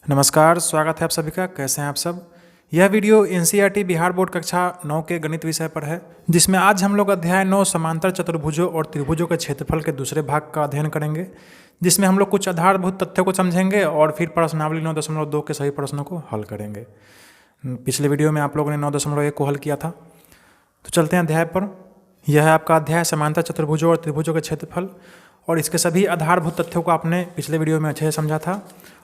नमस्कार, स्वागत है आप सभी का। कैसे हैं आप सब। यह वीडियो एनसीईआरटी बिहार बोर्ड कक्षा 9 के गणित विषय पर है, जिसमें आज हम लोग अध्याय 9 समांतर चतुर्भुजों और त्रिभुजों के क्षेत्रफल के दूसरे भाग का अध्ययन करेंगे, जिसमें हम लोग कुछ आधारभूत तथ्यों को समझेंगे और फिर प्रश्नावली 9.2 के सभी प्रश्नों को हल करेंगे। पिछले वीडियो में आप लोगों ने 9.1 को हल किया था। तो चलते हैं अध्याय पर। यह है आपका अध्याय समांतर चतुर्भुजों और त्रिभुजों के क्षेत्रफल, और इसके सभी आधारभूत तथ्यों को आपने पिछले वीडियो में अच्छे से समझा था।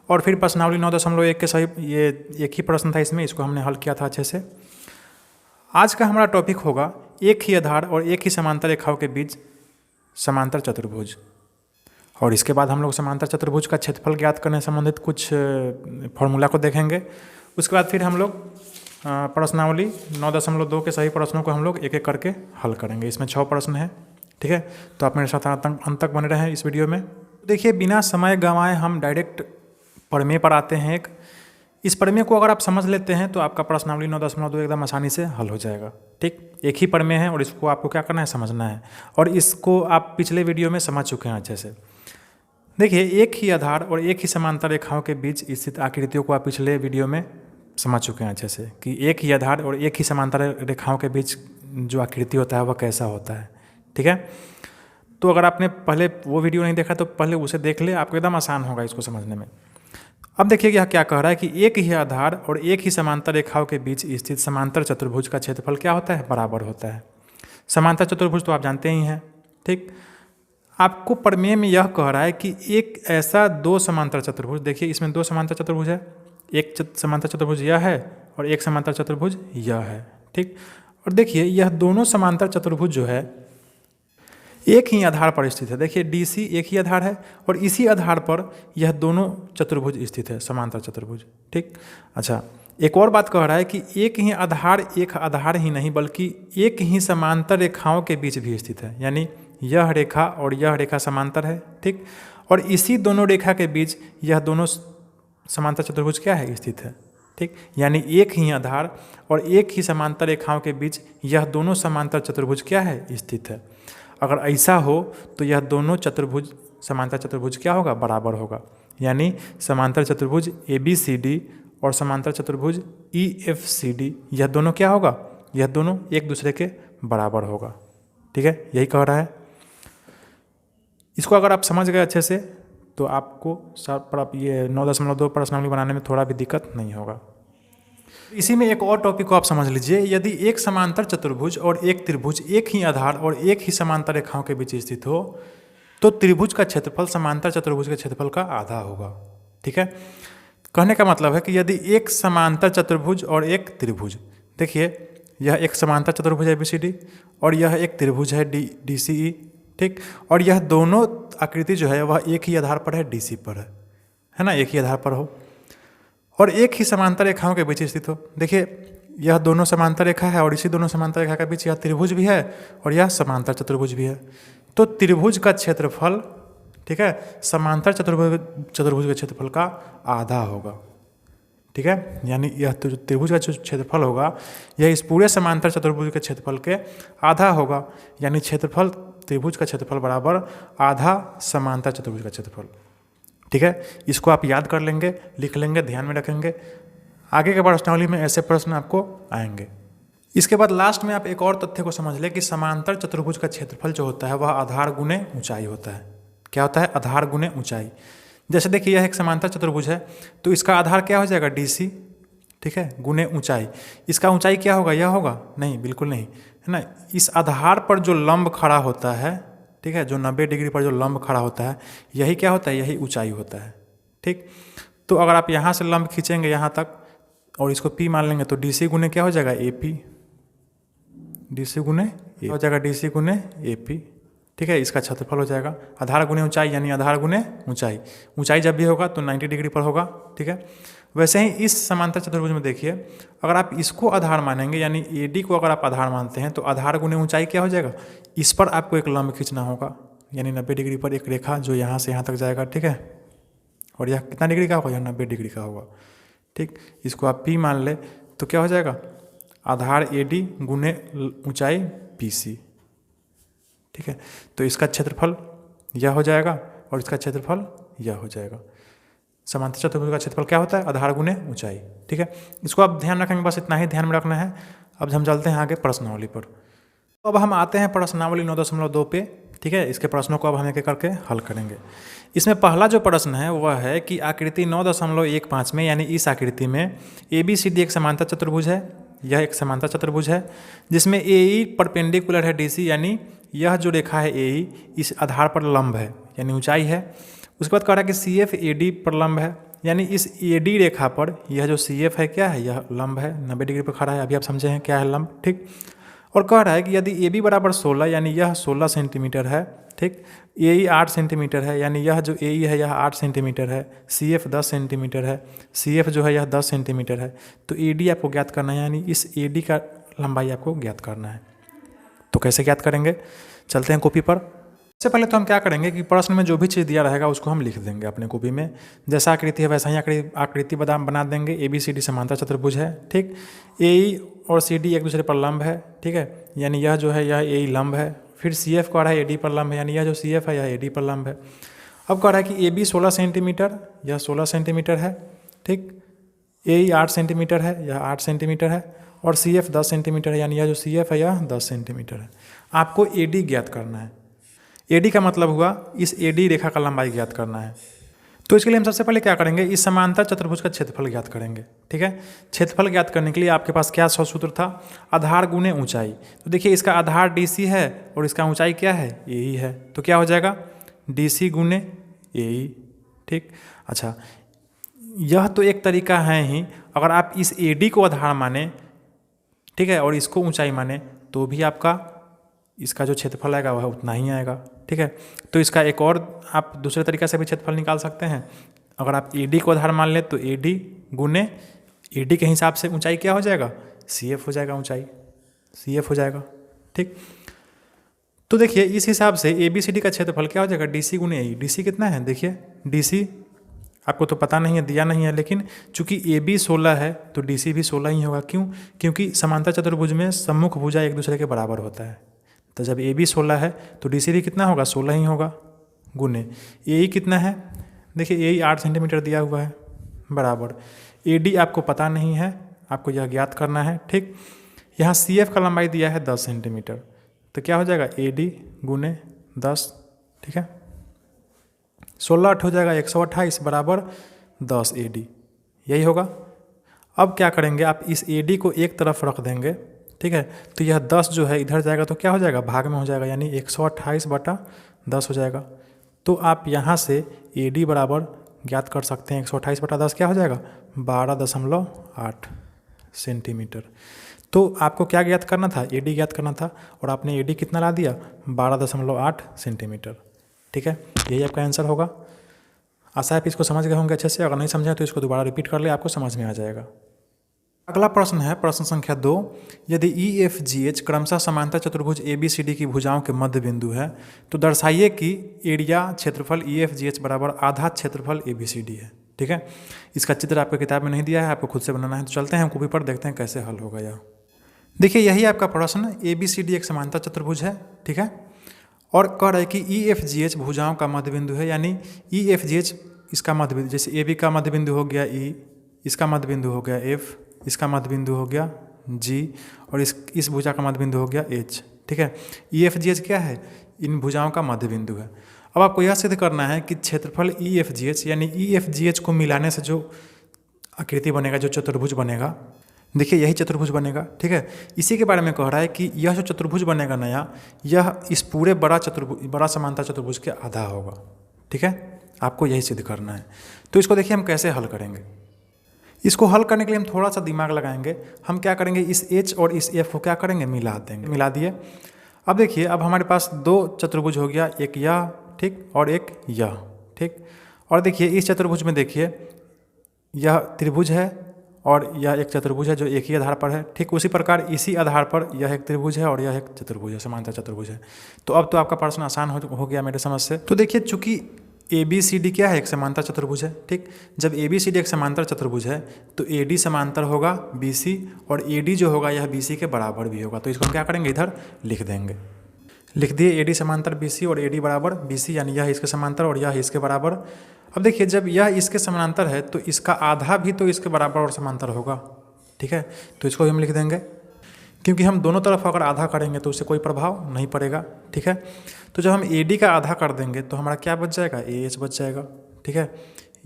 और फिर प्रश्नावली 9.1 के सही ये एक ही प्रश्न था इसमें, इसको हमने हल किया था अच्छे से। आज का हमारा टॉपिक होगा एक ही आधार और एक ही समांतर रेखाओं के बीच समांतर चतुर्भुज। और इसके बाद हम लोग समांतर चतुर्भुज का क्षेत्रफल ज्ञात करने संबंधित कुछ फॉर्मूला को देखेंगे। उसके बाद फिर हम लोग प्रश्नावली 9.2 के सही प्रश्नों को हम लोग एक एक करके हल करेंगे। इसमें 6 प्रश्न हैं, ठीक है। तो आप मेरे साथ अंत तक बने रहें इस वीडियो में। देखिए, बिना समय गंवाए हम डायरेक्ट प्रमेय पर आते हैं। इस प्रमेय को अगर आप समझ लेते हैं तो आपका प्रश्नावली 9.2 एकदम आसानी से हल हो जाएगा। ठीक, एक ही प्रमेय है और इसको आपको क्या करना है, समझना है। और इसको आप पिछले वीडियो में समझ चुके हैं अच्छे से। देखिए, एक ही आधार और एक ही समांतर रेखाओं के बीच स्थित आकृतियों को आप पिछले वीडियो में समझ चुके हैं अच्छे से, कि एक ही आधार और एक ही समांतर रेखाओं के बीच जो आकृति होता है वह कैसा होता है। ठीक है, तो अगर आपने पहले वो वीडियो नहीं देखा तो पहले उसे देख ले, आपको एकदम आसान होगा इसको समझने में। अब देखिए यह क्या कह रहा है कि एक ही आधार और एक ही समांतर रेखाओं के बीच स्थित समांतर चतुर्भुज का क्षेत्रफल क्या होता है, बराबर होता है। समांतर चतुर्भुज तो आप जानते ही हैं। ठीक, आपको प्रमेय में यह कह रहा है कि एक ऐसा दो समांतर चतुर्भुज, देखिए इसमें दो समांतर चतुर्भुज है, एक समांतर चतुर्भुज यह है और एक समांतर चतुर्भुज यह है। ठीक, और देखिए यह दोनों समांतर चतुर्भुज जो है एक ही आधार पर स्थित है। देखिए DC एक ही आधार है और इसी आधार पर यह दोनों चतुर्भुज स्थित है, समांतर चतुर्भुज। ठीक, अच्छा, एक और बात कह रहा है कि एक ही आधार ही नहीं बल्कि एक ही समांतर रेखाओं के बीच भी स्थित है, यानी यह रेखा और यह रेखा समांतर है। ठीक, और इसी दोनों रेखा के बीच यह दोनों समांतर चतुर्भुज क्या है, स्थित है। ठीक, यानी एक ही आधार और एक ही समांतर रेखाओं के बीच यह दोनों समांतर चतुर्भुज क्या है, स्थित है। अगर ऐसा हो तो यह दोनों चतुर्भुज समांतर चतुर्भुज क्या होगा, बराबर होगा। यानी समांतर चतुर्भुज ABCD और समांतर चतुर्भुज EFCD, यह दोनों क्या होगा, यह दोनों एक दूसरे के बराबर होगा। ठीक है, यही कह रहा है। इसको अगर आप समझ गए अच्छे से तो आपको ये 9.2 प्रश्नावली बनाने में थोड़ा भी दिक्कत नहीं होगा। इसी में एक और टॉपिक को आप समझ लीजिए। यदि एक समांतर चतुर्भुज और एक त्रिभुज एक ही आधार और एक ही समांतर रेखाओं के बीच स्थित हो तो त्रिभुज का क्षेत्रफल समांतर चतुर्भुज के क्षेत्रफल का आधा होगा। ठीक है, कहने का मतलब है कि यदि एक समांतर चतुर्भुज और एक त्रिभुज, देखिए यह एक समांतर चतुर्भुज है ABCD और यह एक त्रिभुज है DCE। ठीक, और यह दोनों आकृति जो है वह एक ही आधार पर है, DC पर है ना, एक ही आधार पर हो और एक ही समांतर रेखाओं के बीच स्थित हो। देखिए यह दोनों समांतर रेखा है और इसी दोनों समांतर रेखा के बीच यह त्रिभुज भी है और यह समांतर चतुर्भुज भी है। तो त्रिभुज का क्षेत्रफल, ठीक है, समांतर चतुर्भुज के क्षेत्रफल का आधा होगा। ठीक है, यानी यह त्रिभुज का जो क्षेत्रफल होगा यह इस पूरे समांतर चतुर्भुज के क्षेत्रफल के आधा होगा। यानी क्षेत्रफल त्रिभुज का क्षेत्रफल बराबर आधा समांतर चतुर्भुज का क्षेत्रफल। ठीक है, इसको आप याद कर लेंगे, लिख लेंगे, ध्यान में रखेंगे। आगे के प्रश्नावली में ऐसे प्रश्न आपको आएंगे। इसके बाद लास्ट में आप एक और तथ्य को समझ लें कि समांतर चतुर्भुज का क्षेत्रफल जो होता है वह आधार गुने ऊंचाई होता है। क्या होता है, आधार गुने ऊंचाई। जैसे देखिए यह एक समांतर चतुर्भुज है तो इसका आधार क्या हो जाएगा, DC। ठीक है, गुने ऊंचाई। इसका ऊंचाई क्या होगा, यह होगा, नहीं, बिल्कुल नहीं, है ना। इस आधार पर जो लंब खड़ा होता है, ठीक है, जो 90 डिग्री पर जो लंब खड़ा होता है, यही क्या होता है, यही ऊंचाई होता है। ठीक, तो अगर आप यहाँ से लंब खींचेंगे यहाँ तक और इसको P मान लेंगे तो DC गुने क्या हो जाएगा, AP। DC गुने हो जाएगा DC गुने AP। ठीक है, इसका क्षेत्रफल हो जाएगा आधार गुने ऊंचाई, यानी आधार गुने ऊंचाई। ऊंचाई जब भी होगा तो 90 डिग्री पर होगा। ठीक है, वैसे ही इस समांतर चतुर्भुज में देखिए, अगर आप इसको आधार मानेंगे यानी AD को अगर आप आधार मानते हैं तो आधार गुने ऊंचाई क्या हो जाएगा, इस पर आपको एक लंब खींचना होगा, यानी 90 डिग्री पर एक रेखा जो यहाँ से यहाँ तक जाएगा। ठीक है, और यह कितना डिग्री का होगा, यह 90 डिग्री का होगा। ठीक, इसको आप P मान ले तो क्या हो जाएगा, आधार AD गुने ऊंचाई BC। ठीक है, तो इसका क्षेत्रफल यह हो जाएगा और इसका क्षेत्रफल यह हो जाएगा। समांतर चतुर्भुज का क्षेत्रफल क्या होता है? आधार गुने ऊंचाई। ठीक है, इसको आप ध्यान रखेंगे, बस इतना ही ध्यान में रखना है। अब हम चलते हैं आगे प्रश्नावली पर। अब हम आते हैं प्रश्नावली 9.2 पे। ठीक है, इसके प्रश्नों को अब हम एक एक करके हल करेंगे। इसमें पहला जो प्रश्न है वह है कि आकृति 9.15 में, यानी इस आकृति में ABCD एक समांतर चतुर्भुज है। यह एक समांतर चतुर्भुज है जिसमें AE परपेंडिकुलर है DC, यानी यह जो रेखा है AE इस आधार पर लंब है, यानी ऊंचाई है। उसके बाद कह रहा है कि CF AD पर लंब है, यानी इस AD रेखा पर यह जो CF है क्या है? यह लंब है, 90 डिग्री पर खड़ा है। अभी आप समझे हैं क्या है लंब। ठीक, और कह रहा है कि यदि AB बराबर 16, यानी यह 16 सेंटीमीटर है। ठीक, AE 8 सेंटीमीटर है, यानी यह जो AE है यह 8 सेंटीमीटर है। CF 10 सेंटीमीटर है, CF जो है यह 10 सेंटीमीटर है। तो AD आपको ज्ञात करना है, यानी इस AD का लंबाई आपको ज्ञात करना है। तो कैसे ज्ञात करेंगे? चलते हैं कॉपी पर। सबसे पहले तो हम क्या करेंगे कि प्रश्न में जो भी चीज़ दिया रहेगा उसको हम लिख देंगे अपने कॉपी में। जैसा आकृति है वैसा ही आकृति बना देंगे। ABCD समांतर चतुर्भुज है। ठीक, AE और CD एक दूसरे पर लंब है। ठीक है, यानी यह जो है यह AE लंब है। फिर CF कह रहा है AD पर लंब है, यानी यह जो CF है यह AD पर लंब है। अब कह रहा है कि AB 16 सेंटीमीटर, यह 16 सेंटीमीटर है। ठीक, AE 8 सेंटीमीटर है, यह 8 सेंटीमीटर है। और CF 10 सेंटीमीटर है, यानी यह जो CF है यह 10 सेंटीमीटर है। आपको AD ज्ञात करना है। AD का मतलब हुआ इस AD रेखा का लंबाई ज्ञात करना है। तो इसके लिए हम सबसे पहले क्या करेंगे? इस समांतर चतुर्भुज का क्षेत्रफल ज्ञात करेंगे। ठीक है, क्षेत्रफल ज्ञात करने के लिए आपके पास क्या सूत्र था? आधार गुने ऊंचाई। तो देखिए इसका आधार DC है और इसका ऊंचाई क्या है? AE है। तो क्या हो जाएगा? DC गुने AE। ठीक, अच्छा, यह तो एक तरीका है ही। अगर आप इस AD को आधार माने, ठीक है, और इसको ऊंचाई माने, तो भी आपका इसका जो क्षेत्रफल आएगा वह उतना ही आएगा। ठीक है, तो इसका एक और आप दूसरे तरीके से भी क्षेत्रफल निकाल सकते हैं। अगर आप AD को आधार मान लें तो AD गुने AD के हिसाब से ऊंचाई क्या हो जाएगा? CF हो जाएगा, ऊंचाई CF हो जाएगा। ठीक, तो देखिए इस हिसाब से ABCD का क्षेत्रफल क्या हो जाएगा? DC गुने AE। DC कितना है? देखिए DC आपको तो पता नहीं है, दिया नहीं है, लेकिन चूंकि AB 16 है तो DC भी 16 ही होगा। क्यों? क्योंकि समांतर चतुर्भुज में सम्मुख भुजा एक दूसरे के बराबर होता है। तो जब AB 16 है तो DC भी कितना होगा? 16 ही होगा। गुने AE कितना है? देखिए AE 8 सेंटीमीटर दिया हुआ है, बराबर AD आपको पता नहीं है, आपको यह ज्ञात करना है। ठीक, यहाँ CF का लंबाई दिया है 10 सेंटीमीटर, तो क्या हो जाएगा? AD गुने 10। ठीक है, 16 8 हो जाएगा 128 बराबर 10 AD, यही होगा। अब क्या करेंगे? आप इस AD को एक तरफ रख देंगे। ठीक है, तो यह 10 जो है इधर जाएगा तो क्या हो जाएगा? भाग में हो जाएगा, यानी 128/10 हो जाएगा। तो आप यहाँ से AD बराबर ज्ञात कर सकते हैं। 128/10 क्या हो जाएगा? 12.8 सेंटीमीटर। तो आपको क्या ज्ञात करना था? AD ज्ञात करना था, और आपने AD कितना ला दिया? 12.8 सेंटीमीटर। ठीक है, यही आपका आंसर होगा। आशा है आप इसको समझ गए होंगे अच्छे से। अगर नहीं समझे तो इसको दोबारा रिपीट कर ले, आपको समझ में आ जाएगा। अगला प्रश्न है प्रश्न संख्या 2। यदि EFGH क्रमशः समांतर चतुर्भुज ABCD की भुजाओं के मध्य बिंदु है तो दर्शाइए कि एरिया क्षेत्रफल EFGH बराबर आधा क्षेत्रफल ABCD है। ठीक है, इसका चित्र आपको किताब में नहीं दिया है, आपको खुद से बनाना है। तो चलते हैं हम कॉपी पर, देखते हैं कैसे हल होगा यह। देखिए यही आपका प्रश्न, ABCD एक समांतर चतुर्भुज है। ठीक है, और कह रहा है कि EFGH भुजाओं का मध्य बिंदु है, यानी EFGH इसका मध्य बिंदु, जैसे AB का मध्य बिंदु हो गया E, इसका मध्य बिंदु हो गया F, इसका मध्य बिंदु हो गया G, और इस भुजा का मध्य बिंदु हो गया H। ठीक है, EFGH क्या है? इन भुजाओं का मध्य बिंदु है। अब आपको यह सिद्ध करना है कि क्षेत्रफल EFGH, यानी EFGH को मिलाने से जो आकृति बनेगा, जो चतुर्भुज बनेगा, देखिए यही चतुर्भुज बनेगा। ठीक है, इसी के बारे में कह रहा है कि यह जो चतुर्भुज बनेगा नया, यह इस पूरे बड़ा समांतर चतुर्भुज के आधा होगा। ठीक है, आपको यही सिद्ध करना है। तो इसको देखिए हम कैसे हल करेंगे। इसको हल करने के लिए हम थोड़ा सा दिमाग लगाएंगे। हम क्या करेंगे? इस H और इस F को क्या करेंगे? मिला देंगे। मिला दिए। अब देखिए, अब हमारे पास दो चतुर्भुज हो गया, एक यह, ठीक, और एक यह। ठीक, और देखिए इस चतुर्भुज में देखिए यह त्रिभुज है और यह एक चतुर्भुज है जो एक ही आधार पर है। ठीक, उसी प्रकार इसी आधार पर यह एक त्रिभुज है और यह एक चतुर्भुज है, समांतर चतुर्भुज है। तो अब तो आपका प्रश्न आसान हो गया मेरे समझ से। तो देखिए चूंकि ABCD क्या है? एक समांतर चतुर्भुज है। ठीक, जब ABCD एक समांतर चतुर्भुज है तो AD समांतर होगा BC, और AD जो होगा यह BC के बराबर भी होगा। तो इसको हम क्या करेंगे? इधर लिख देंगे। लिख दिए AD समांतर BC और AD बराबर BC, यानी यह इसके समांतर और यह इसके बराबर। अब देखिए जब यह इसके समांतर है तो इसका आधा भी तो इसके बराबर और समांतर होगा, ठीक है। तो इसको भी हम लिख देंगे, क्योंकि हम दोनों तरफ अगर आधा करेंगे तो उससे कोई प्रभाव नहीं पड़ेगा, ठीक है। तो जब हम AD का आधा कर देंगे तो हमारा क्या बच जाएगा, AH बच जाएगा, ठीक है।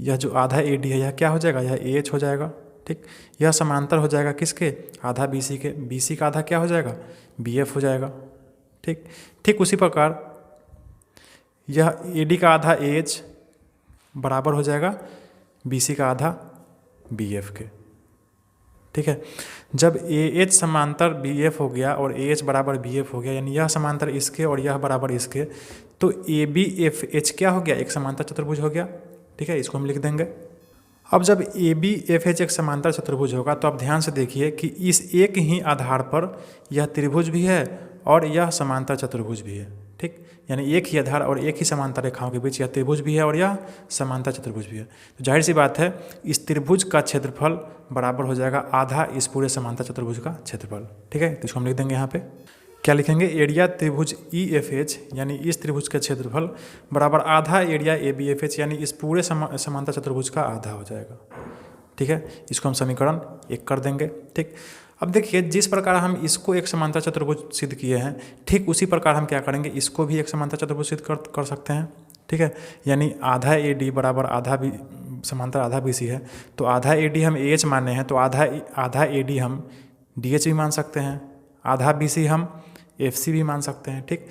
यह जो आधा AD है यह क्या हो जाएगा, यह AH हो जाएगा, ठीक। यह समांतर हो जाएगा किसके, आधा BC के, BC का आधा क्या हो जाएगा, BF हो जाएगा, ठीक। ठीक उसी प्रकार यह AD का आधा AH बराबर हो जाएगा BC का आधा BF के, ठीक है। जब AH समांतर BF हो गया और AH बराबर BF हो गया, यानी यह समांतर इसके और यह बराबर इसके, तो ABFH क्या हो गया, एक समांतर चतुर्भुज हो गया, ठीक है। इसको हम लिख देंगे। अब जब ABFH एक समांतर चतुर्भुज होगा तो आप ध्यान से देखिए कि इस एक ही आधार पर यह त्रिभुज भी है और यह समांतर चतुर्भुज भी है, ठीक। यानी एक ही आधार और एक ही समांतर रेखाओं के बीच यह त्रिभुज भी है और यह समांतर चतुर्भुज भी है। तो जाहिर सी बात है इस त्रिभुज का क्षेत्रफल बराबर हो जाएगा आधा इस पूरे समांतर चतुर्भुज का क्षेत्रफल, ठीक है। तो इसको हम लिख देंगे यहाँ पे, क्या लिखेंगे, एरिया त्रिभुज EFH यानी इस त्रिभुज का क्षेत्रफल बराबर आधा एरिया ABFH यानी इस पूरे समांतर चतुर्भुज का आधा हो जाएगा, ठीक है। इसको हम समीकरण 1 कर देंगे, ठीक। अब देखिए जिस प्रकार हम इसको एक समांतर चतुर्भुज सिद्ध किए हैं, ठीक उसी प्रकार हम क्या करेंगे, इसको भी एक समांतर चतुर्भुज सिद्ध कर सकते हैं, ठीक है। यानी आधा AD बराबर आधा भी समांतर आधा BC है, तो आधा AD हम AH माने हैं तो आधा AD हम DH भी मान सकते हैं, आधा BC हम FC भी मान सकते हैं, ठीक।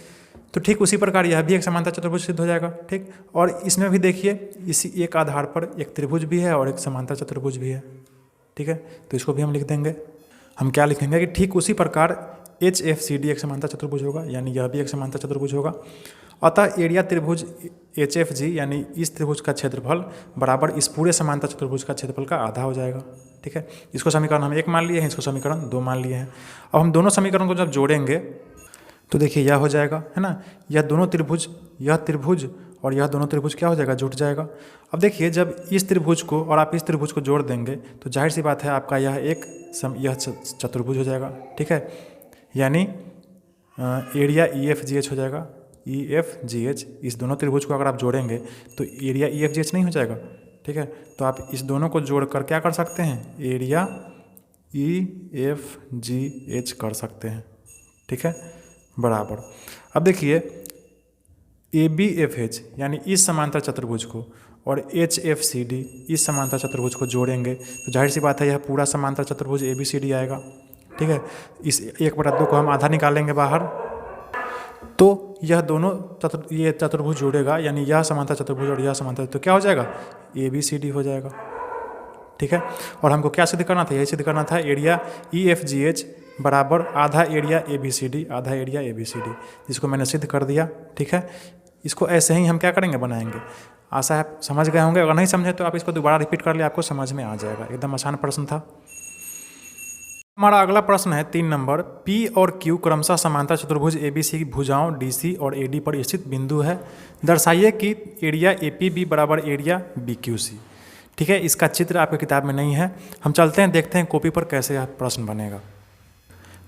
तो ठीक उसी प्रकार यह भी एक समांतर चतुर्भुज सिद्ध हो जाएगा, ठीक। और इसमें भी देखिए इसी एक आधार पर एक त्रिभुज भी है और एक समांतर चतुर्भुज भी है, ठीक है। तो इसको भी हम लिख देंगे। हम क्या लिखेंगे कि ठीक उसी प्रकार HFCD एक समांतर चतुर्भुज होगा, यानी यह भी एक समांतर चतुर्भुज होगा। अतः एरिया त्रिभुज HFG यानी इस त्रिभुज का क्षेत्रफल बराबर इस पूरे समांतर चतुर्भुज का क्षेत्रफल का आधा हो जाएगा, ठीक है। इसको समीकरण हम 1 मान लिए हैं, इसको समीकरण 2 मान लिए हैं। अब हम दोनों समीकरण को जब जोड़ेंगे तो देखिए यह हो जाएगा, है ना, यह दोनों त्रिभुज, यह त्रिभुज और यह दोनों त्रिभुज क्या हो जाएगा, जुट जाएगा। अब देखिए जब इस त्रिभुज को और आप इस त्रिभुज को जोड़ देंगे तो जाहिर सी बात है आपका यह चतुर्भुज हो जाएगा, ठीक है। यानी एरिया EFGH हो जाएगा, EFGH। इस दोनों त्रिभुज को अगर आप जोड़ेंगे तो एरिया EFGH नहीं हो जाएगा, ठीक है। तो आप इस दोनों को जोड़कर क्या कर सकते हैं, एरिया EFGH कर सकते हैं, ठीक है, बराबर। अब देखिए ABFH यानी इस समांतर चतुर्भुज को और HFCD इस समांतर चतुर्भुज को जोड़ेंगे तो जाहिर सी बात है यह पूरा समांतर चतुर्भुज ABCD आएगा, ठीक है। इस 1/2 को हम आधा निकालेंगे बाहर तो यह दोनों ये चतुर्भुज जोड़ेगा, यानी यह समांतर चतुर्भुज और यह समांतर, तो क्या हो जाएगा, ABCD हो जाएगा, ठीक है। और हमको क्या सिद्ध करना था, यही सिद्ध करना था एरिया EFGH बराबर आधा एरिया ABCD, आधा एरिया ABCD, जिसको मैंने सिद्ध कर दिया, ठीक है। इसको ऐसे ही हम क्या करेंगे, बनाएंगे। आशा है समझ गए होंगे, अगर नहीं समझे तो आप इसको दोबारा रिपीट कर ले, आपको समझ में आ जाएगा। एकदम आसान प्रश्न था। हमारा अगला प्रश्न है 3 नंबर, P और Q क्रमशः समांतर चतुर्भुज ABC की भुजाओं DC और AD पर स्थित बिंदु है। दर्शाइए कि एरिया APB बराबर एरिया BQC, ठीक है। इसका चित्र आपकी किताब में नहीं है, हम चलते हैं देखते हैं कॉपी पर कैसे यह प्रश्न बनेगा।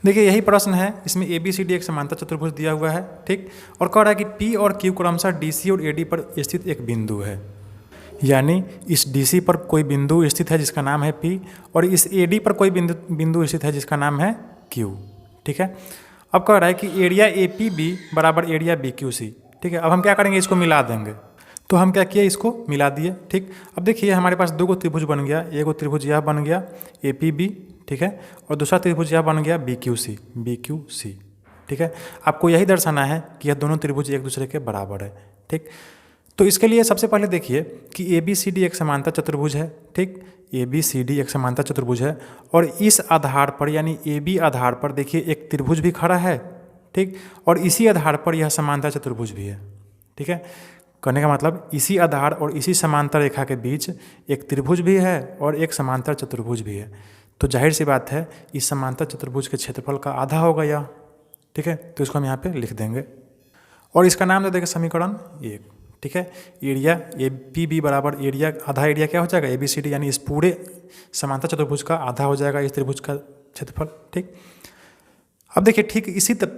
देखिए यही प्रश्न है, इसमें ABCD एक समांतर चतुर्भुज दिया हुआ है, ठीक। और कह रहा है कि P और Q क्रमशः DC और AD पर स्थित एक बिंदु है, यानी इस DC पर कोई बिंदु स्थित है जिसका नाम है P और इस AD पर कोई बिंदु स्थित है जिसका नाम है Q, ठीक है। अब कह रहा है कि एरिया APB बराबर एरिया BQC, ठीक है। अब हम क्या करेंगे, इसको मिला देंगे। तो हम क्या किए, इसको मिला दिए, ठीक। अब देखिए हमारे पास 2 त्रिभुज बन गया, एक त्रिभुज यह बन गया APB, ठीक है, और दूसरा त्रिभुज यह बन गया BQC, ठीक है। आपको यही दर्शाना है कि यह दोनों त्रिभुज एक दूसरे के बराबर है, ठीक। तो इसके लिए सबसे पहले देखिए कि ABCD एक समांतर चतुर्भुज है, ठीक। ABCD एक समांतर चतुर्भुज है और इस आधार पर यानी AB आधार पर देखिए एक त्रिभुज भी खड़ा है, ठीक। और इसी आधार पर यह समांतर चतुर्भुज भी है, ठीक है। कहने का मतलब इसी आधार और इसी समांतर रेखा के बीच एक त्रिभुज भी है और एक समांतर चतुर्भुज भी है। तो जाहिर सी बात है इस समांतर चतुर्भुज के क्षेत्रफल का आधा होगा यह, ठीक है। तो इसको हम यहाँ पे लिख देंगे और इसका नाम दे देंगे समीकरण 1, ठीक है। एरिया APB बराबर एरिया, आधा एरिया क्या हो जाएगा ABCD, यानी इस पूरे समांतर चतुर्भुज का आधा हो जाएगा इस त्रिभुज का क्षेत्रफल, ठीक। अब देखिए ठीक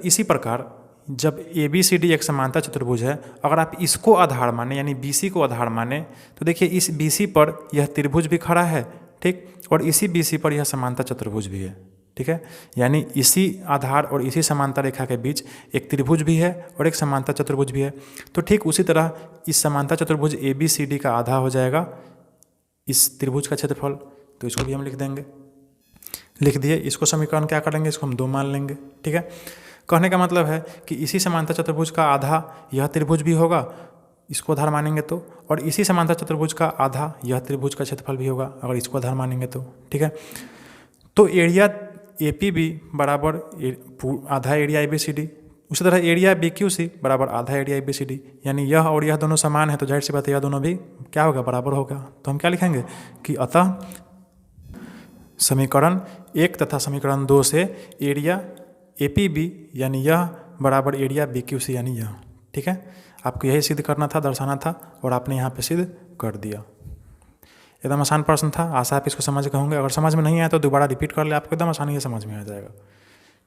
इसी प्रकार जब ए बी सी डी एक समांतर चतुर्भुज है, अगर आप इसको आधार माने यानी बी सी को आधार माने तो देखिए इस बी सी पर यह त्रिभुज भी खड़ा है, ठीक, और इसी बी सी पर यह समांतर चतुर्भुज भी है, ठीक है। यानी इसी आधार और इसी समांतर रेखा के बीच एक त्रिभुज भी है और एक समांतर चतुर्भुज भी है। तो ठीक उसी तरह इस समांतर चतुर्भुज ए बी सी डी का आधा हो जाएगा इस त्रिभुज का क्षेत्रफल, तो इसको भी हम लिख देंगे। लिख दिए। इसको समीकरण क्या करेंगे, इसको हम 2 मान लेंगे, ठीक है। कहने का मतलब है कि इसी समांतर चतुर्भुज का आधा यह त्रिभुज भी होगा, इसको आधार मानेंगे तो, और इसी समांतर चतुर्भुज का आधा यह त्रिभुज का क्षेत्रफल भी होगा अगर इसको आधार मानेंगे तो, ठीक है। तो एरिया ए पी बी बराबर आधा area A B C D, उसी तरह एरिया बी क्यू सी बराबर आधा area A B C D, यानी यह और यह दोनों समान है तो जाहिर सी बात है यह दोनों भी क्या होगा, बराबर होगा। तो हम क्या लिखेंगे कि अतः समीकरण 1 तथा समीकरण 2 से एरिया ए पी बी यानी यह बराबर एरिया बी क्यू सी यानी यह, ठीक है। आपको यही सिद्ध करना था, दर्शाना था, और आपने यहाँ पे सिद्ध कर दिया। एकदम आसान प्रश्न था, आशा आप इसको समझ गए होंगे। अगर समझ में नहीं आया तो दोबारा रिपीट कर ले, आपको एकदम आसानी से समझ में आ जाएगा,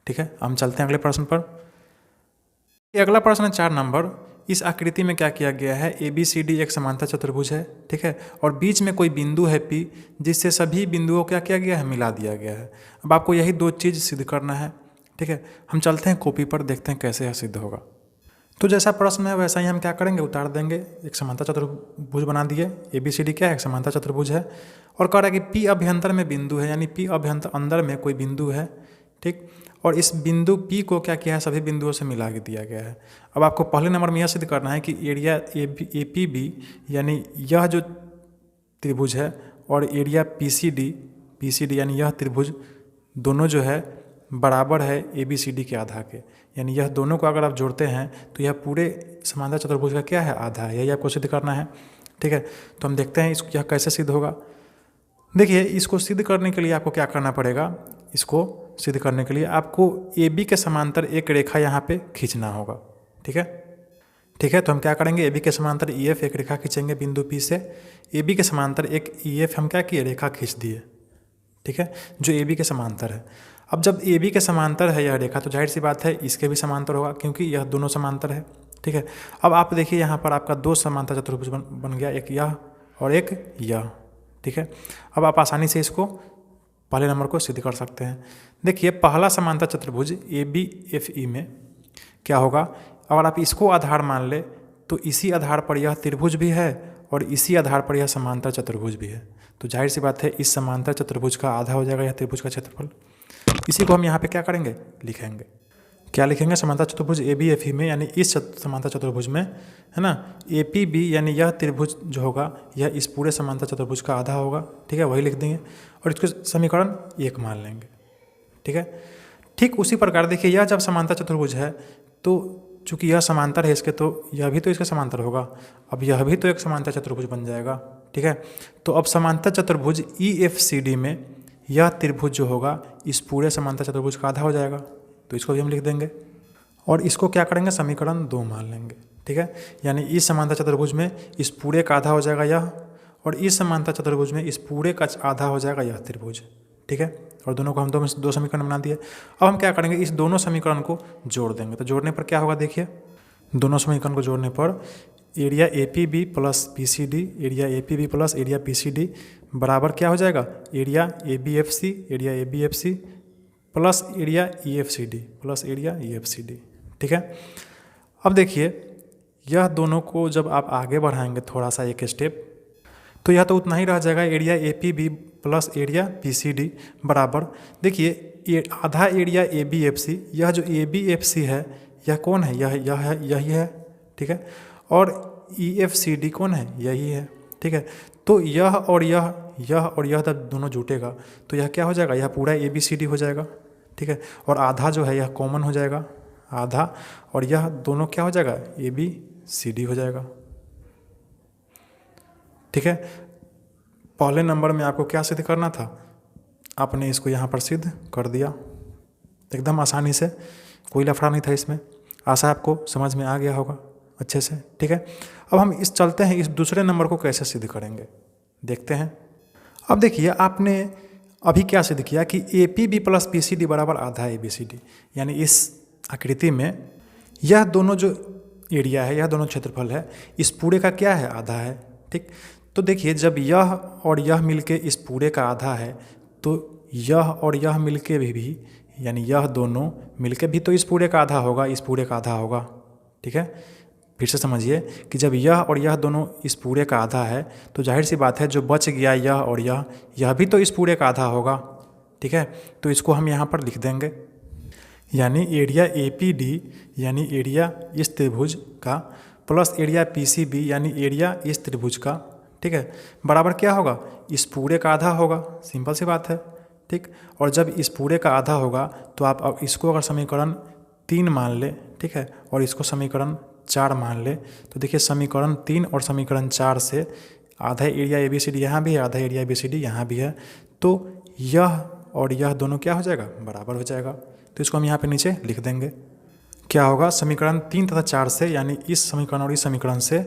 ठीक है। हम चलते हैं अगले प्रश्न पर। अगला प्रश्न है 4 नंबर। इस आकृति में क्या किया गया है, ए बी सी डी एक समांतर चतुर्भुज है, ठीक है, और बीच में कोई बिंदु है पी जिससे सभी बिंदुओं को क्या किया गया है, मिला दिया गया है। अब आपको यही 2 चीज़ सिद्ध करना है, ठीक है। हम चलते हैं कॉपी पर, देखते हैं कैसे यह सिद्ध होगा। तो जैसा प्रश्न है वैसा ही हम क्या करेंगे, उतार देंगे। एक समांतर चतुर्भुज बना दिए, ए बी सी डी क्या है, एक समांतर चतुर्भुज है, और कह रहा है कि पी अभ्यंतर में बिंदु है, यानी पी अभ्यंतर अंदर में कोई बिंदु है, ठीक, और इस बिंदु P को क्या किया है, सभी बिंदुओं से मिला के दिया गया है। अब आपको पहले नंबर में यह सिद्ध करना है कि एरिया ए पी बी यानी यह जो त्रिभुज है और एरिया पी सी डी यानी यह त्रिभुज दोनों जो है बराबर है ए बी सी डी के आधा के, यानी यह दोनों को अगर आप जोड़ते हैं तो यह पूरे समांतर चतुर्भुज का क्या है, आधा है। यही आपको सिद्ध करना है, ठीक है। तो हम देखते हैं इसको यह कैसे सिद्ध होगा। देखिए, इसको सिद्ध करने के लिए आपको क्या करना पड़ेगा, इसको सिद्ध करने के लिए आपको ए बी के समांतर एक रेखा यहाँ पे खींचना होगा, ठीक है, ठीक है। तो हम क्या करेंगे, ए बी के समांतर ई एफ एक रेखा खींचेंगे बिंदु पी से। ए बी के समांतर एक ई एफ हम क्या किए, रेखा खींच दिए, ठीक है, जो ए बी के समांतर है। अब जब ए बी के समांतर है यह रेखा तो जाहिर सी बात है इसके भी समांतर होगा, क्योंकि यह दोनों समांतर है, ठीक है। अब आप देखिए यहाँ पर आपका 2 समांतर चतुर्भुज बन गया, एक यह और एक यह, ठीक है। अब आप आसानी से इसको पहले नंबर को सिद्ध कर सकते हैं। देखिए, पहला समांतर चतुर्भुज ए बी एफ ई में क्या होगा, अगर आप इसको आधार मान ले तो इसी आधार पर यह त्रिभुज भी है और इसी आधार पर यह समांतर चतुर्भुज भी है, तो जाहिर सी बात है इस समांतर चतुर्भुज का आधा हो जाएगा यह त्रिभुज का क्षेत्रफल। इसी को हम यहाँ पे क्या करेंगे, लिखेंगे। क्या लिखेंगे, समांतर चतुर्भुज ए बी एफ ई में यानी इस समांतर चतुर्भुज में, है ना, ए पी बी यानी यह त्रिभुज जो होगा यह इस पूरे समांतर चतुर्भुज का आधा होगा, ठीक है, वही लिख देंगे और इसको समीकरण 1 मान लेंगे, ठीक है। ठीक उसी प्रकार देखिए, यह जब समांतर चतुर्भुज है तो चूंकि यह समांतर है इसके, तो यह भी तो इसका समांतर होगा। अब यह भी तो एक समांतर चतुर्भुज बन जाएगा, ठीक है। तो अब समांतर चतुर्भुज ई एफ सी डी में यह त्रिभुज जो होगा इस पूरे समांतर चतुर्भुज का आधा हो जाएगा, तो इसको भी हम लिख देंगे और इसको क्या करेंगे, समीकरण 2 मान लेंगे, ठीक है। यानी इस समांतर चतुर्भुज में इस पूरे का आधा हो जाएगा यह, और इस समांतर चतुर्भुज में इस पूरे का आधा हो जाएगा यह त्रिभुज, ठीक है। और दोनों को हम 2 समीकरण बना दिए। अब हम क्या करेंगे, इस दोनों समीकरण को जोड़ देंगे। तो जोड़ने पर क्या होगा, देखिए, दोनों समीकरण को जोड़ने पर area A P B plus P C D, area A P B plus area P C D बराबर क्या हो जाएगा, area A B F C, area A B F C plus area E F C D plus area E F C D, ठीक है। अब देखिए, यह दोनों को जब आप आगे बढ़ाएंगे थोड़ा सा एक स्टेप, तो यह तो उतना ही रह जाएगा, area A P B plus area P C D बराबर, देखिए, आधा area A B F C, यह जो ए बी एफ सी है यह कौन है, यही है, ठीक है, और ई एफ सी डी कौन है, यही है, ठीक है। तो यह और यह जब दोनों जुटेगा तो यह क्या हो जाएगा, यह पूरा ए बी सी डी हो जाएगा, ठीक है, और आधा जो है यह कॉमन हो जाएगा, आधा, और यह दोनों क्या हो जाएगा, ए बी सी डी हो जाएगा, ठीक है। पहले नंबर में आपको क्या सिद्ध करना था, आपने इसको यहाँ पर सिद्ध कर दिया एकदम आसानी से, कोई लफड़ा नहीं था इसमें। आशा आपको समझ में आ गया होगा अच्छे से, ठीक है। अब हम चलते हैं इस दूसरे नंबर को कैसे सिद्ध करेंगे, देखते हैं। अब देखिए, आपने अभी क्या सिद्ध किया कि A P B plus P C D बराबर आधा ए बी सी डी, यानी इस आकृति में यह दोनों जो एरिया है, यह दोनों क्षेत्रफल है, इस पूरे का क्या है, आधा है। ठीक, तो देखिए जब यह और यह मिलके इस पूरे का आधा है तो यह और यह मिलके भी यानी यह दोनों मिलके भी तो इस पूरे का आधा होगा, इस पूरे का आधा होगा। ठीक है, फिर से समझिए कि जब यह और यह दोनों इस पूरे का आधा है तो जाहिर सी बात है जो बच गया यह और यह भी तो इस पूरे का आधा होगा। ठीक है, तो इसको हम यहाँ पर लिख देंगे, यानी एरिया APD यानी एरिया इस त्रिभुज का प्लस एरिया PCB यानी एरिया इस त्रिभुज का, ठीक है, बराबर क्या होगा, इस पूरे का आधा होगा। सिंपल सी बात है। ठीक, और जब इस पूरे का आधा होगा तो आप अब इसको अगर समीकरण 3 मान ले, ठीक है, और इसको समीकरण 4 मान ले, तो देखिए समीकरण 3 और समीकरण 4 से आधा एरिया ABCD यहाँ भी है, आधा एरिया ABCD यहाँ भी है, तो यह और यह दोनों क्या हो जाएगा, बराबर हो जाएगा। तो इसको हम यहाँ पे नीचे लिख देंगे। क्या होगा, समीकरण 3 तथा 4 से यानी इस समीकरण और इस समीकरण से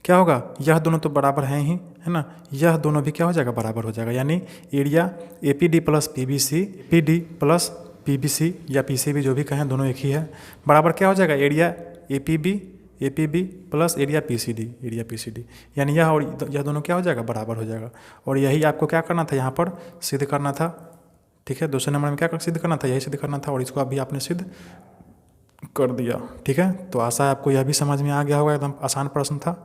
क्या होगा, यह दोनों तो बराबर हैं ही, है ना, यह दोनों भी क्या हो जाएगा, बराबर हो जाएगा। यानी area APD plus PBC, PD plus PBC या PCB जो भी कहें, दोनों एक ही है, बराबर क्या हो जाएगा, area APB plus area PCD, यानी यह और यह दोनों क्या हो जाएगा, बराबर हो जाएगा। और यही आपको क्या करना था, यहाँ पर सिद्ध करना था। ठीक है, दूसरे नंबर में क्या सिद्ध करना था, यही सिद्ध करना था, और इसको अभी आपने सिद्ध कर दिया। ठीक है, तो आशा है आपको यह भी समझ में आ गया होगा, एकदम आसान प्रश्न था।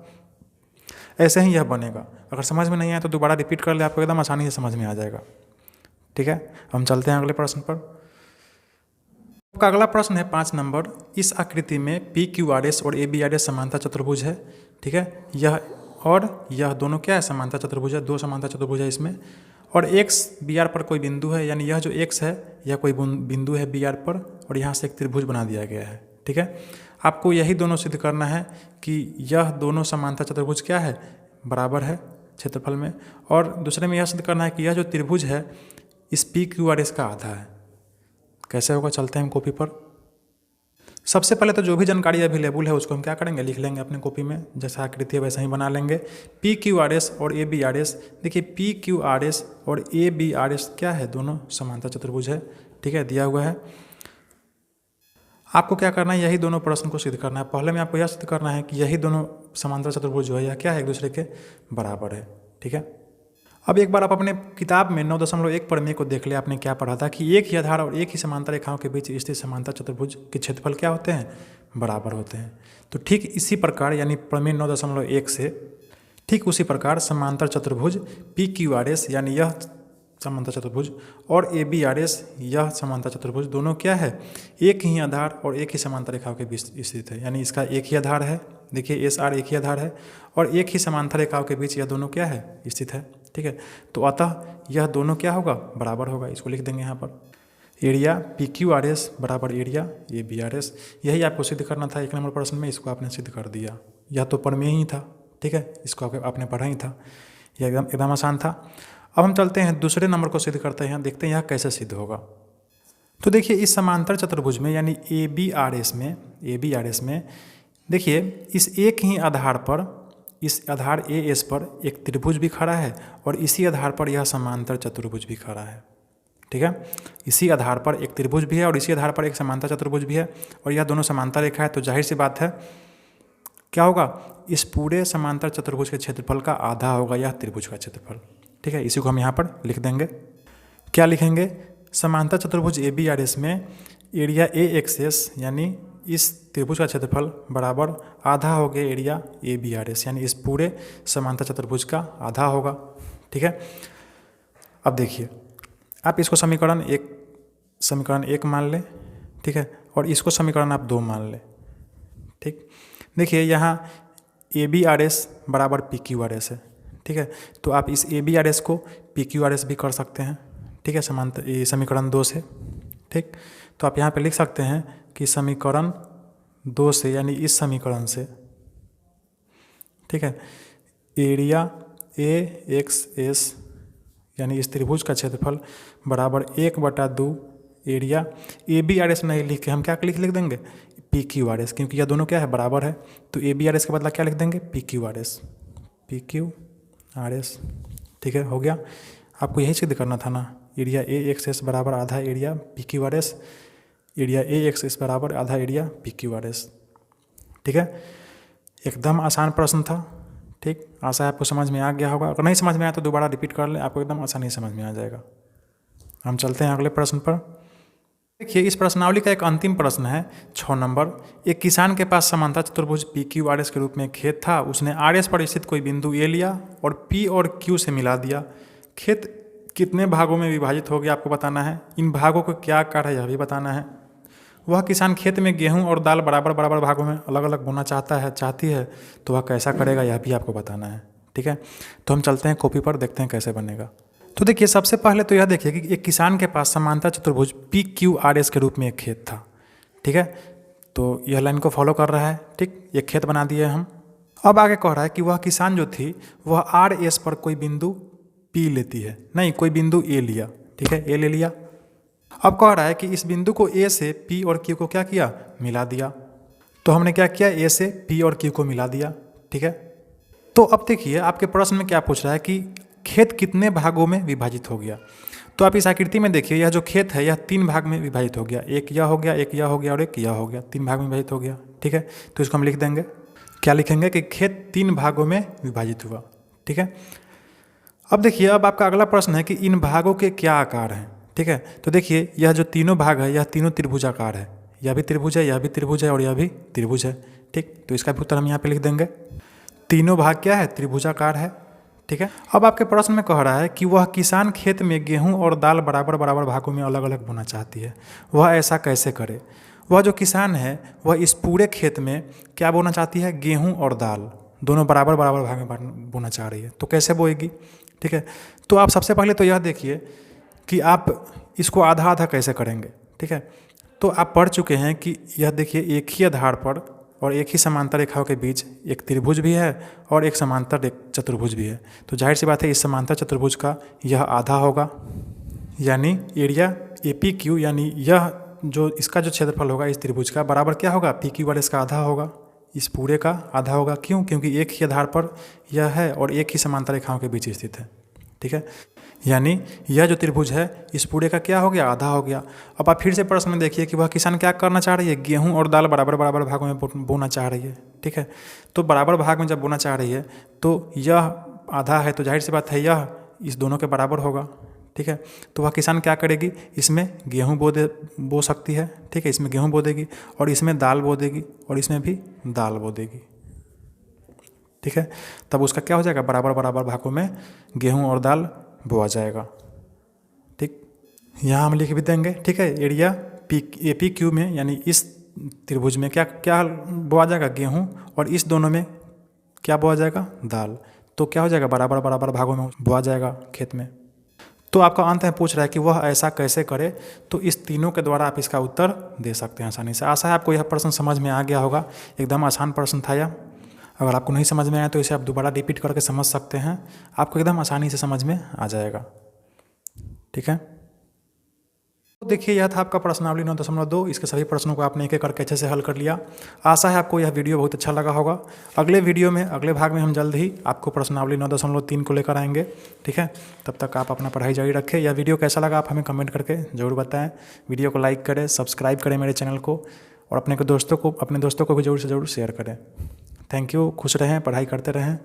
ऐसे ही यह बनेगा, अगर समझ में नहीं आया तो दोबारा रिपीट कर ले, आपको एकदम आसानी से समझ में आ जाएगा। ठीक है, हम चलते हैं अगले प्रश्न पर। आपका अगला प्रश्न है 5 नंबर। इस आकृति में PQRS और ABRS समांतर चतुर्भुज है। ठीक है, यह और यह दोनों क्या है, समांतर चतुर्भुज है, दो समांतर चतुर्भुज है इसमें, और x BR पर कोई बिंदु है, यानी यह जो x है यह कोई बिंदु है BR पर, और यहाँ से एक त्रिभुज बना दिया गया है। ठीक है, आपको यही दोनों सिद्ध करना है कि यह दोनों समांतर चतुर्भुज क्या है, बराबर है क्षेत्रफल में, और दूसरे में यह सिद्ध करना है कि यह जो त्रिभुज है इस PQRS का आधा है। कैसे होगा, चलते हैं हम कॉपी पर। सबसे पहले तो जो भी जानकारी अवेलेबल है उसको हम क्या करेंगे, लिख लेंगे अपने कॉपी में, जैसा आकृति है वैसा ही बना लेंगे। PQRS और ABRS, देखिए PQRS और ABRS क्या है, दोनों समांतर चतुर्भुज है। ठीक है, दिया हुआ है। आपको क्या करना है, यही दोनों प्रश्न को सिद्ध करना है। पहले में आपको यह सिद्ध करना है कि यही दोनों समांतर चतुर्भुज जो है यह क्या है, एक दूसरे के बराबर है। ठीक है, अब एक बार आप अपने किताब में 9.1 प्रमेय को देख ले, आपने क्या पढ़ा था कि एक ही आधार और एक ही समांतर रेखाओं के बीच स्थित समांतर चतुर्भुज के क्षेत्रफल क्या होते हैं, बराबर होते हैं। तो ठीक इसी प्रकार यानी प्रमेय 9.1 से ठीक उसी प्रकार समांतर चतुर्भुज PQRS यानी यह समांतर चतुर्भुज और ABRS यह समांतर चतुर्भुज दोनों क्या है, एक ही आधार और एक ही समांतर रेखाओं के बीच स्थित है। यानी इसका एक ही आधार है, देखिए SR एक ही आधार है, और एक ही समांतर रेखाओं के बीच यह दोनों क्या है, स्थित है। ठीक है, तो अतः यह दोनों क्या होगा, बराबर होगा। इसको लिख देंगे यहाँ पर, एरिया PQRS बराबर एरिया ABRS। यही आपको सिद्ध करना था 1 नंबर प्रश्न में, इसको आपने सिद्ध कर दिया। यह तो प्रमेय ही था। ठीक है, इसको आपने पढ़ा ही था, यह एकदम आसान था। अब हम चलते हैं दूसरे नंबर को सिद्ध करते हैं, देखते हैं यह कैसे सिद्ध होगा। तो देखिए इस समांतर चतुर्भुज में यानी ABRS में देखिए इस एक ही आधार पर, इस आधार AS पर एक त्रिभुज भी खड़ा है, और इसी आधार पर यह समांतर चतुर्भुज भी खड़ा है। ठीक है, इसी आधार पर एक त्रिभुज भी है और इसी आधार पर एक समांतर चतुर्भुज भी है, और यह दोनों समांतर रेखा है। तो जाहिर सी बात है क्या होगा, इस पूरे समांतर चतुर्भुज के क्षेत्रफल का आधा होगा यह त्रिभुज का क्षेत्रफल। ठीक है, इसी को हम यहाँ पर लिख देंगे। क्या लिखेंगे, समांतर चतुर्भुज ABRS में एरिया AXS यानी इस त्रिभुज का क्षेत्रफल बराबर आधा हो गया एरिया ABRS, यानी इस पूरे समांतर चतुर्भुज का आधा होगा। ठीक है, अब देखिए आप इसको समीकरण 1 मान लें। ठीक है, और इसको समीकरण आप 2 मान लें। ठीक, देखिए यहाँ ABRS बराबर PQRS है। ठीक है, तो आप इस ABRS को PQRS भी कर सकते हैं। ठीक है, समांतर समीकरण 2 से। ठीक, तो आप यहाँ पे लिख सकते हैं कि समीकरण 2 से यानी इस समीकरण से, ठीक है, एरिया AXS यानी इस त्रिभुज का क्षेत्रफल बराबर 1/2 एरिया ABRS नहीं लिख के हम क्या लिख देंगे, PQRS, क्योंकि यह दोनों क्या है, बराबर है। तो ABRS के बदला क्या लिख देंगे, PQRS। ठीक है, हो गया। आपको यही सिद्ध करना था ना, एरिया AXS बराबर आधा एरिया PQRS, एरिया AXS बराबर आधा एरिया PQRS। ठीक है, एकदम आसान प्रश्न था। ठीक, आशा है आपको समझ में आ गया होगा। अगर नहीं समझ में आया तो दोबारा रिपीट कर ले, आपको एकदम आसानी से समझ में आ जाएगा। हम चलते हैं अगले प्रश्न पर। देखिए, इस प्रश्नावली का एक अंतिम प्रश्न है 6 नंबर। एक किसान के पास समांतर चतुर्भुज PQRS के रूप में खेत था। उसने RS पर स्थित कोई बिंदु A लिया और P और Q से मिला दिया। खेत कितने भागों में विभाजित हो गया आपको बताना है। इन भागों को क्या आकार है यह भी बताना है। वह किसान खेत में गेहूं और दाल बराबर बराबर भागों में अलग अलग बोना चाहती है तो वह कैसा करेगा यह भी आपको बताना है। ठीक है, तो हम चलते हैं कॉपी पर, देखते हैं कैसे बनेगा। तो देखिए, सबसे पहले तो यह देखिए कि एक किसान के पास समांतर चतुर्भुज PQRS के रूप में एक खेत था। ठीक है, तो यह लाइन को फॉलो कर रहा है। ठीक, एक खेत बना दिए हम। अब आगे कह रहा है कि वह किसान जो थी वह RS पर कोई बिंदु P लेती है, नहीं कोई बिंदु A लिया। ठीक है, A ले लिया। अब कह रहा है कि इस बिंदु को A से P और Q को क्या किया, मिला दिया। तो हमने क्या किया, A से P और Q को मिला दिया। ठीक है, तो अब देखिए आपके प्रश्न में क्या पूछ रहा है कि खेत कितने भागों में विभाजित हो गया। तो आप इस आकृति में देखिए, यह जो खेत है यह 3 भाग में विभाजित हो गया। एक यह हो गया, एक यह हो गया और एक यह हो गया। 3 भाग में विभाजित हो गया। ठीक है, तो इसको हम लिख देंगे, क्या लिखेंगे कि खेत 3 भागों में विभाजित हुआ। ठीक है, अब देखिए, अब आपका अगला प्रश्न है कि इन भागों के क्या आकार हैं। ठीक है, तो देखिए यह जो तीनों भाग है यह तीनों त्रिभुजाकार है। यह भी त्रिभुज है, यह भी त्रिभुज है और यह भी त्रिभुज है। ठीक, तो इसका भी उत्तर हम यहाँ पे लिख देंगे। तीनों भाग क्या है, त्रिभुजाकार है। ठीक है, अब आपके प्रश्न में कह रहा है कि वह किसान खेत में गेहूं और दाल बराबर बराबर भागों में अलग अलग बोना चाहती है, वह ऐसा कैसे करे। वह जो किसान है वह इस पूरे खेत में क्या बोना चाहती है, गेहूं और दाल दोनों बराबर बराबर भाग में बोना चाह रही है, तो कैसे बोएगी। ठीक है, तो आप सबसे पहले तो यह देखिए कि आप इसको आधा आधा कैसे करेंगे। ठीक है, तो आप पढ़ चुके हैं कि यह देखिए एक ही आधार पर और एक ही समांतर रेखाओं के बीच एक त्रिभुज भी है और एक समांतर चतुर्भुज भी है। तो जाहिर सी बात है इस समांतर चतुर्भुज का यह आधा होगा, यानी एरिया APQ, यानी यह जो इसका जो क्षेत्रफल होगा इस त्रिभुज का बराबर क्या होगा, PQRS का आधा होगा, इस पूरे का आधा होगा। क्यों, क्योंकि एक ही आधार पर यह है और एक ही समांतर रेखाओं के बीच स्थित है। ठीक है, यानी यह जो त्रिभुज है इस पूरे का क्या हो गया, आधा हो गया। अब आप फिर से प्रश्न में देखिए कि वह किसान क्या करना चाह रही है, गेहूं और दाल बराबर बराबर भागों में बोना चाह रही है। ठीक है, तो बराबर भाग में जब बोना चाह रही है तो यह आधा है, तो जाहिर सी बात है यह इस दोनों के बराबर होगा। ठीक है, तो वह किसान क्या करेगी, इसमें गेहूँ बो सकती है। ठीक है, इसमें गेहूँ बो देगी और इसमें दाल बो देगी और इसमें भी दाल बो देगी। ठीक है, तब उसका क्या हो जाएगा, बराबर बराबर भागों में गेहूँ और दाल बोआ जाएगा। ठीक, यहाँ हम लिख भी देंगे। ठीक है, एरिया APQ में यानी इस त्रिभुज में क्या क्या बोआ जाएगा, गेहूँ, और इस दोनों में क्या बोआ जाएगा, दाल। तो क्या हो जाएगा, बराबर बराबर भागों में बोआ जाएगा खेत में। तो आपका अंत में पूछ रहा है कि वह ऐसा कैसे करे, तो इस तीनों के द्वारा आप इसका उत्तर दे सकते हैं आसानी से। आशा है आपको यह प्रश्न समझ में आ गया होगा। एकदम आसान प्रश्न था यह। अगर आपको नहीं समझ में आया तो इसे आप दोबारा रिपीट करके समझ सकते हैं, आपको एकदम आसानी से समझ में आ जाएगा। ठीक है, तो देखिए यह था आपका प्रश्नावली 9.2। इसके सभी प्रश्नों को आपने एक एक करके अच्छे से हल कर लिया। आशा है आपको यह वीडियो बहुत अच्छा लगा होगा। अगले वीडियो में, अगले भाग में हम जल्द ही आपको प्रश्नावली 9.3 को लेकर आएंगे। ठीक है, तब तक आप अपना पढ़ाई जारी रखें। यह वीडियो कैसा लगा आप हमें कमेंट करके ज़रूर बताएं। वीडियो को लाइक करें, सब्सक्राइब करें मेरे चैनल को, और अपने दोस्तों को भी ज़रूर से ज़रूर शेयर करें। थैंक यू, खुश रहें, पढ़ाई करते रहें।